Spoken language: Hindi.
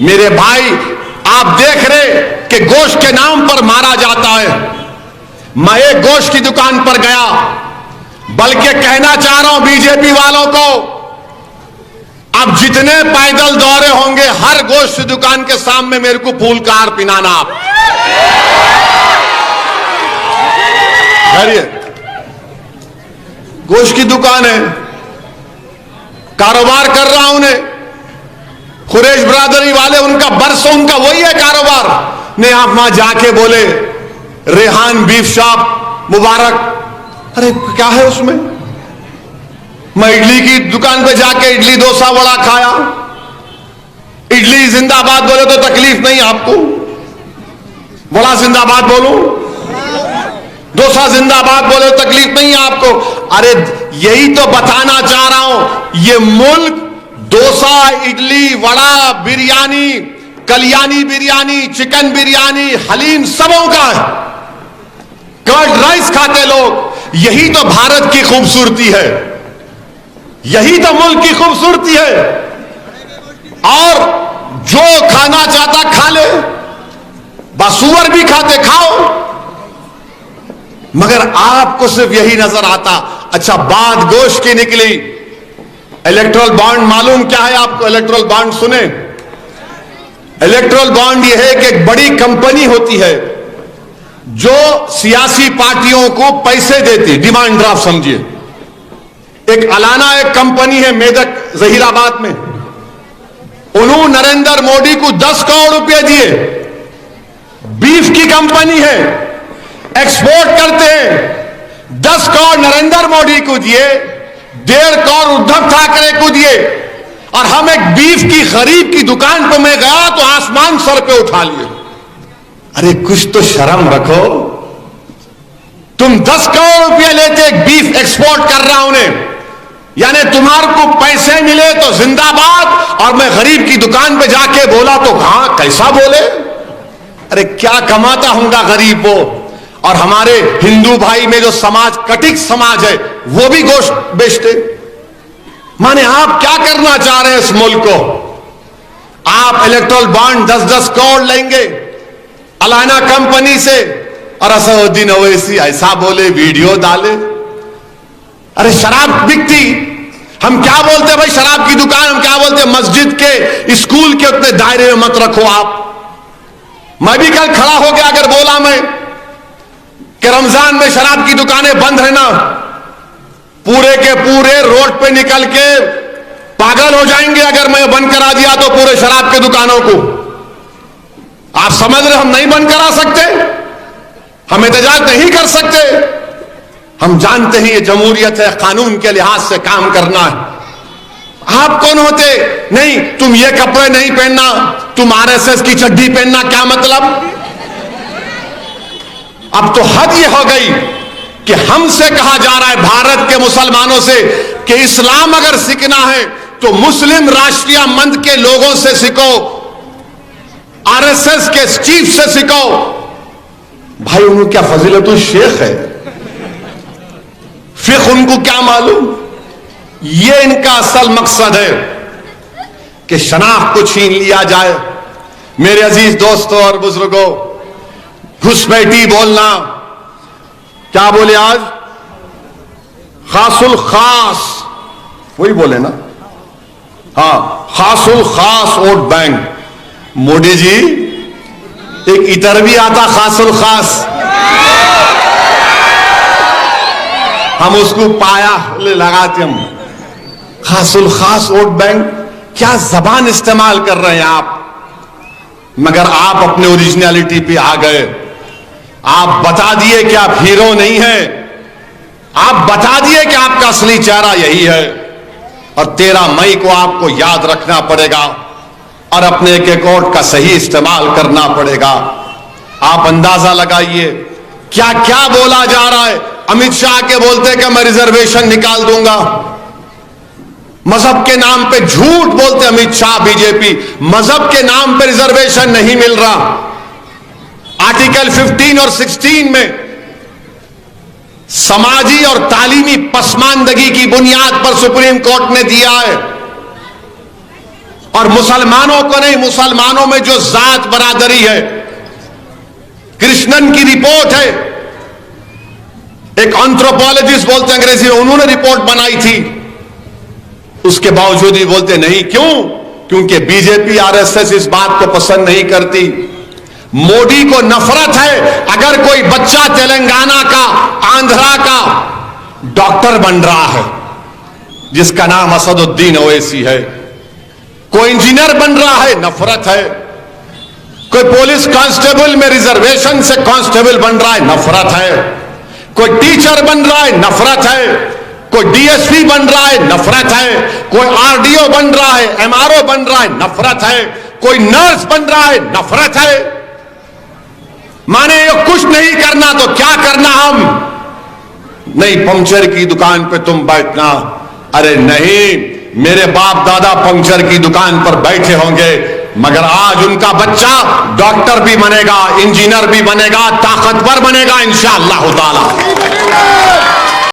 मेरे भाई, आप देख रहे कि गोश्त के नाम पर मारा जाता है। मैं एक गोश्त की दुकान पर गया, बल्कि कहना चाह रहा हूं बीजेपी वालों को, अब जितने पैदल दौरे होंगे हर गोश्त की दुकान के सामने मेरे को फूल का हार पिनाना। आप गोश्त की दुकान है, कारोबार कर रहा हूं ने, कुरैश ब्रादरी वाले, उनका बरसों उनका वही है कारोबार ने। आप वहां जाके बोले रेहान बीफ शॉप मुबारक, अरे क्या है उसमें? मैं इडली की दुकान पे जाके इडली डोसा वड़ा खाया, इडली जिंदाबाद बोले तो तकलीफ नहीं आपको, वड़ा जिंदाबाद बोलूं, डोसा जिंदाबाद बोले तो तकलीफ नहीं आपको। अरे यही तो बताना चाह रहा हूं, ये मुल्क डोसा, इडली, वड़ा, बिरयानी, कल्याणी बिरयानी, चिकन बिरयानी, हलीम सबों का है। कर्ड राइस खाते लोग। यही तो भारत की खूबसूरती है, यही तो मुल्क की खूबसूरती है। और जो खाना चाहता खा ले, बासुअर भी खाते खाओ, मगर आपको सिर्फ यही नजर आता। अच्छा, बात गोश्त की निकली। इलेक्ट्रल बॉन्ड मालूम क्या है आपको? इलेक्ट्रल बॉन्ड सुने? इलेक्ट्रल बॉन्ड यह है कि एक बड़ी कंपनी होती है जो सियासी पार्टियों को पैसे देती, डिमांड ड्राफ्ट समझिए। एक अलाना एक कंपनी है मेदक जहीराबाद में, उन्होंने नरेंद्र मोदी को 10 करोड़ रुपए दिए। बीफ की कंपनी है, एक्सपोर्ट करते हैं, 10 करोड़ नरेंद्र मोदी को दिए, 1.5 करोड़ उद्धव ठाकरे को दिए। और हम एक बीफ की खरीद की दुकान पर मैं गया तो आसमान सर पे उठा लिए। अरे कुछ तो शर्म रखो, तुम 10 करोड़ रुपया लेते एक बीफ एक्सपोर्ट कर रहा हूं ने, यानी तुम्हारे को पैसे मिले तो जिंदाबाद, और मैं गरीब की दुकान पे जाके बोला तो कहां कैसा बोले? अरे क्या कमाता होगा गरीब वो। और हमारे हिंदू भाई में जो समाज कटिक समाज है वो भी गोश्त बेचते। माने आप क्या करना चाह रहे हैं इस मुल्क को? आप इलेक्ट्रल बॉन्ड 10-10 करोड़ लेंगे अलाना कंपनी से, और असदुद्दीन ओवैसी ऐसा बोले, वीडियो डाले। अरे शराब बिकती, हम क्या बोलते भाई शराब की दुकान, हम क्या बोलते मस्जिद के स्कूल के उतने दायरे में मत रखो आप। मैं भी कल खड़ा हो गया अगर बोला मैं कि रमजान में शराब की दुकानें बंद है ना, पूरे के पूरे रोड पे निकल के पागल हो जाएंगे अगर मैं बंद करा दिया तो पूरे शराब के दुकानों को। आप समझ रहे हम नहीं बंद करा सकते, हम एहतजाज नहीं कर सकते। हम जानते हैं ये जमहूरियत है, कानून के लिहाज से काम करना है। आप कौन होते? नहीं, तुम ये कपड़े नहीं पहनना, तुम आरएसएस की चड्डी पहनना, क्या मतलब? अब तो हद ये हो गई कि हमसे कहा जा रहा है भारत के मुसलमानों से कि इस्लाम अगर सीखना है तो मुस्लिम राष्ट्रीय मंच के लोगों से सीखो, आरएसएस के चीफ से सीखो। भाई उनको क्या फजीलतुल शेख है, फिर उनको क्या मालूम? ये इनका असल मकसद है कि शनाख्त को छीन लिया जाए। मेरे अजीज दोस्तों और बुजुर्गों, घुसपैठी बोलना, क्या बोले आज? खासुल खास, वही बोले ना? हाँ, खासुल खास वोट बैंक। मोदी जी, एक इतर भी आता खासुल खास, हम उसको पाया लगाते हम। खासुल खास वोट बैंक, क्या जबान इस्तेमाल कर रहे हैं आप? मगर आप अपने ओरिजिनलिटी पे आ गए। आप बता दिए कि आप हीरो नहीं हैं, आप बता दिए कि आपका असली चेहरा यही है। और 13 मई को आपको याद रखना पड़ेगा और अपने एक वोट का सही इस्तेमाल करना पड़ेगा। आप अंदाजा लगाइए क्या क्या बोला जा रहा है। अमित शाह के बोलते कि मैं रिजर्वेशन निकाल दूंगा, मजहब के नाम पे झूठ बोलते अमित शाह बीजेपी, मजहब के नाम पे रिजर्वेशन नहीं मिल रहा। आर्टिकल 15 और 16 में समाजी और तालीमी पसमानदगी की बुनियाद पर सुप्रीम कोर्ट ने दिया है और मुसलमानों को नहीं, मुसलमानों में जो जात बरादरी है, कृष्णन की रिपोर्ट है, एक एंथ्रोपोलॉजिस्ट बोलते हैं अंग्रेजी में, उन्होंने रिपोर्ट बनाई थी, उसके बावजूद भी बोलते नहीं। क्यों? क्योंकि बीजेपी आरएसएस इस बात को पसंद नहीं करती। मोदी को नफरत है अगर कोई बच्चा तेलंगाना का, आंध्रा का डॉक्टर बन रहा है जिसका नाम असदुद्दीन ओवैसी है, कोई इंजीनियर बन रहा है, नफरत है, कोई पुलिस कांस्टेबल में रिजर्वेशन से कांस्टेबल बन रहा है, नफरत है, कोई टीचर बन रहा है, नफरत है, कोई डीएसपी बन रहा है, नफरत है, कोई आरडीओ बन रहा है, एमआरओ बन रहा है, नफरत है, कोई नर्स बन रहा है, नफरत है। माने ये कुछ नहीं करना तो क्या करना? हम नहीं, पंक्चर की दुकान पे तुम बैठना। अरे नहीं, मेरे बाप दादा पंक्चर की दुकान पर बैठे होंगे, मगर आज उनका बच्चा डॉक्टर भी बनेगा, इंजीनियर भी बनेगा, ताकतवर बनेगा इंशाअल्लाह ताला।